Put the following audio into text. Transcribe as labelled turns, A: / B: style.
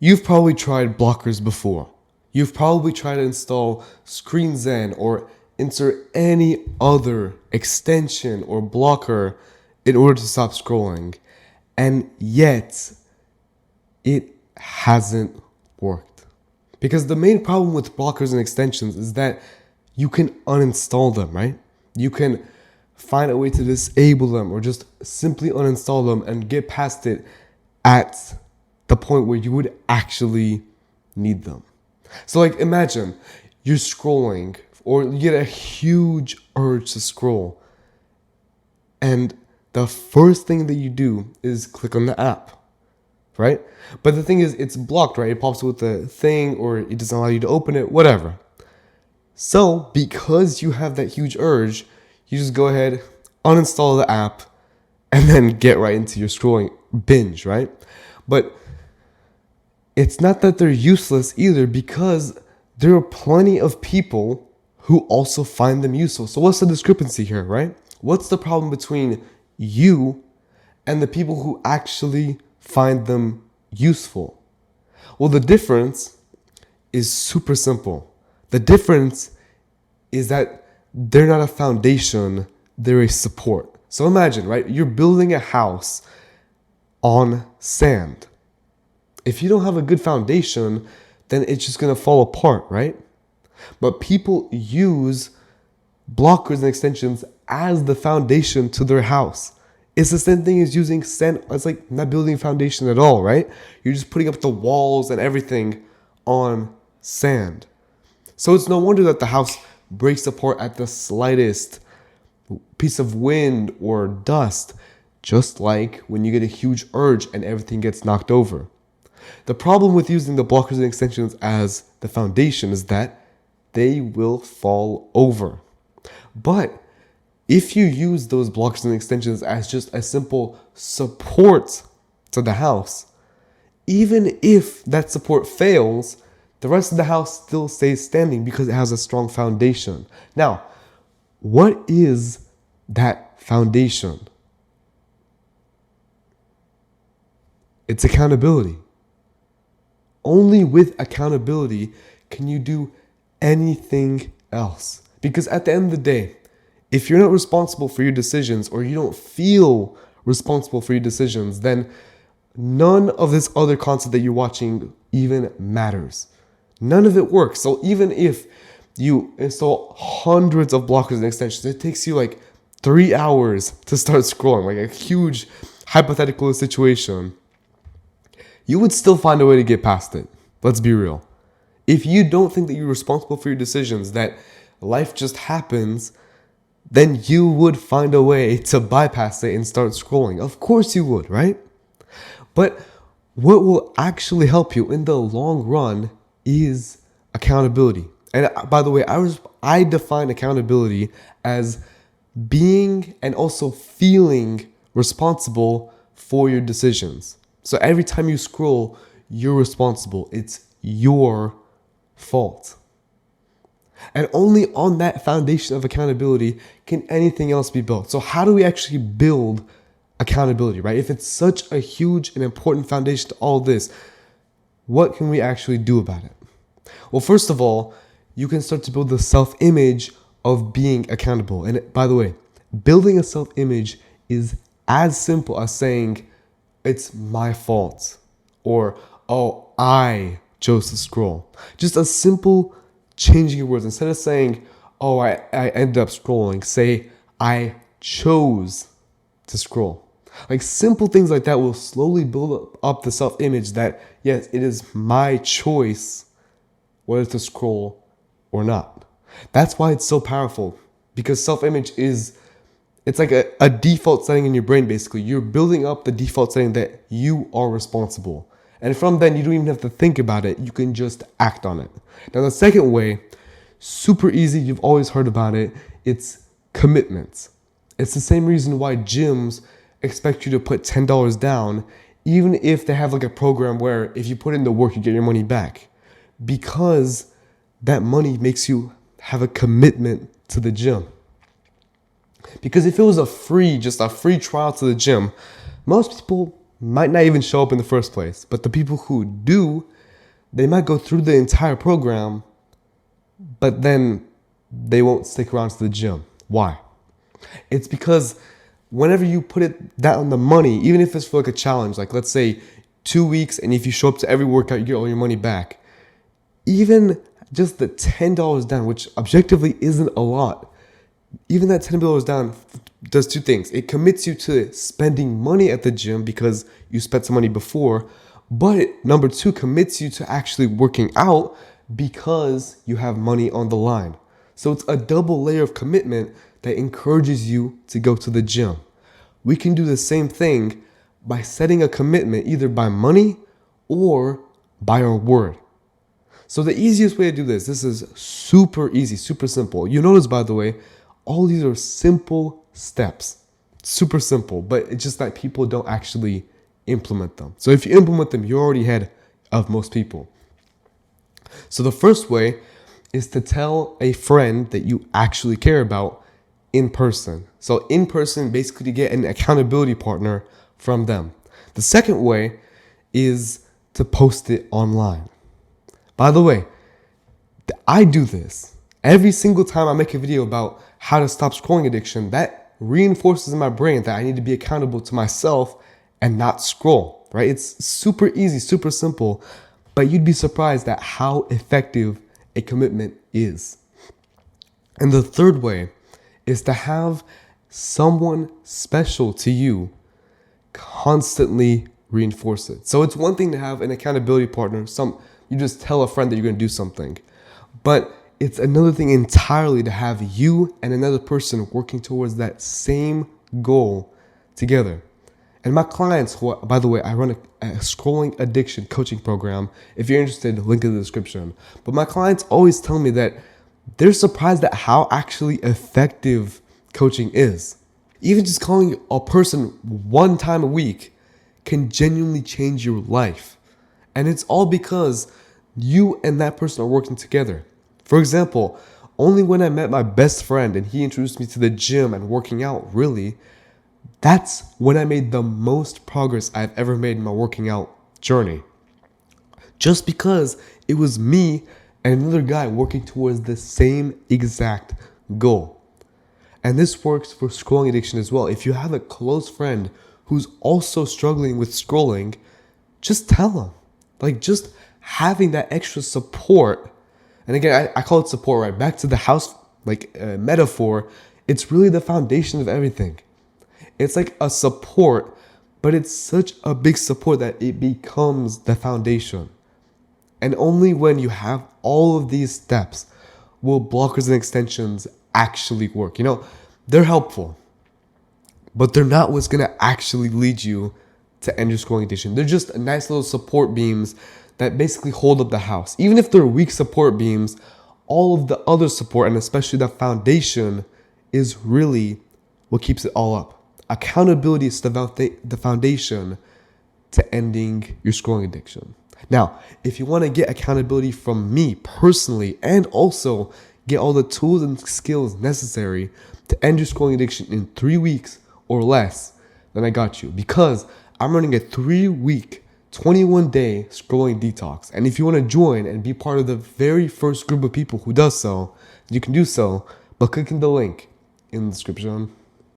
A: You've probably tried blockers before. You've probably tried to install ScreenZen or insert any other extension or blocker in order to stop scrolling. And yet, it hasn't worked. Because the main problem with blockers and extensions is that you can uninstall them, right? You can find a way to disable them or just simply uninstall them and get past it at the point where you would actually need them. So like imagine you're scrolling or you get a huge urge to scroll and the first thing that you do is click on the app, right? But the thing is it's blocked, right? It pops with the thing or it doesn't allow you to open it, whatever. So because you have that huge urge, you just go ahead, uninstall the app, and then get right into your scrolling binge, right? But it's not that they're useless either because there are plenty of people who also find them useful. So what's the discrepancy here, right? What's the problem between you and the people who actually find them useful? Well, the difference is super simple. The difference is that they're not a foundation, they're a support. So imagine, right? You're building a house on sand. If you don't have a good foundation, then it's just going to fall apart, right? But people use blockers and extensions as the foundation to their house. It's the same thing as using sand. It's like not building a foundation at all, right? You're just putting up the walls and everything on sand. So it's no wonder that the house breaks apart at the slightest piece of wind or dust, just like when you get a huge urge and everything gets knocked over. The problem with using the blockers and extensions as the foundation is that they will fall over. But if you use those blockers and extensions as just a simple support to the house, even if that support fails, the rest of the house still stays standing because it has a strong foundation. Now, what is that foundation? It's accountability. Only with accountability can you do anything else. Because at the end of the day, if you're not responsible for your decisions or you don't feel responsible for your decisions, then none of this other content that you're watching even matters. None of it works. So even if you install hundreds of blockers and extensions, it takes you like 3 hours to start scrolling, like a huge hypothetical situation, you would still find a way to get past it. Let's be real. If you don't think that you're responsible for your decisions, that life just happens, then you would find a way to bypass it and start scrolling. Of course you would, right? But what will actually help you in the long run is accountability. And by the way, I define accountability as being and also feeling responsible for your decisions. So every time you scroll, you're responsible. It's your fault. And only on that foundation of accountability can anything else be built. So how do we actually build accountability, right? If it's such a huge and important foundation to all this, what can we actually do about it? Well, first of all, you can start to build the self-image of being accountable. And by the way, building a self-image is as simple as saying, it's my fault, or, oh, I chose to scroll. Just a simple changing your words. Instead of saying, oh, I ended up scrolling, say, I chose to scroll. Like simple things like that will slowly build up the self-image that, yes, it is my choice whether to scroll or not. That's why it's so powerful, because self-image it's like a default setting in your brain, basically. You're building up the default setting that you are responsible. And from then, you don't even have to think about it. You can just act on it. Now, the second way, super easy, you've always heard about it, it's commitments. It's the same reason why gyms expect you to put $10 down, even if they have like a program where if you put in the work, you get your money back. Because that money makes you have a commitment to the gym. Because if it was just a free trial to the gym, most people might not even show up in the first place. But the people who do, they might go through the entire program, but then they won't stick around to the gym. Why? It's because whenever you put it down the money, even if it's for like a challenge, like let's say 2 weeks, and if you show up to every workout, you get all your money back. Even just the $10 down, which objectively isn't a lot, even that $10 down does two things. It commits you to spending money at the gym because you spent some money before, but number two, commits you to actually working out because you have money on the line. So it's a double layer of commitment that encourages you to go to the gym. We can do the same thing by setting a commitment either by money or by our word. So the easiest way to do this is super easy, super simple. You notice, by the way, all these are simple steps. Super simple, but it's just that people don't actually implement them. So if you implement them, you're already ahead of most people. So the first way is to tell a friend that you actually care about in person. So in person, basically to get an accountability partner from them. The second way is to post it online. By the way, I do this every single time I make a video about how to stop scrolling addiction. That reinforces in my brain that I need to be accountable to myself and not scroll, right? It's super easy, super simple, but you'd be surprised at how effective a commitment is. And the third way is to have someone special to you constantly reinforce it. So it's one thing to have an accountability partner, you just tell a friend that you're going to do something. But it's another thing entirely to have you and another person working towards that same goal together. And my clients, who, by the way, I run a scrolling addiction coaching program. If you're interested, link in the description. But my clients always tell me that they're surprised at how actually effective coaching is. Even just calling a person one time a week can genuinely change your life. And it's all because you and that person are working together. For example, only when I met my best friend and he introduced me to the gym and working out, really, that's when I made the most progress I've ever made in my working out journey. Just because it was me and another guy working towards the same exact goal. And this works for scrolling addiction as well. If you have a close friend who's also struggling with scrolling, just tell them. Like, just having that extra support. And again, I call it support, right? Back to the house, metaphor. It's really the foundation of everything. It's like a support, but it's such a big support that it becomes the foundation. And only when you have all of these steps will blockers and extensions actually work. You know, they're helpful, but they're not what's going to actually lead you to end your scrolling addiction. They're just nice little support beams that basically hold up the house. Even if they're weak support beams, all of the other support, and especially the foundation, is really what keeps it all up. Accountability is the foundation to ending your scrolling addiction. Now, if you want to get accountability from me personally and also get all the tools and skills necessary to end your scrolling addiction in 3 weeks or less, then I got you. Because I'm running a 3-week, 21-day scrolling detox. And if you want to join and be part of the very first group of people who does so, you can do so by clicking the link in the description.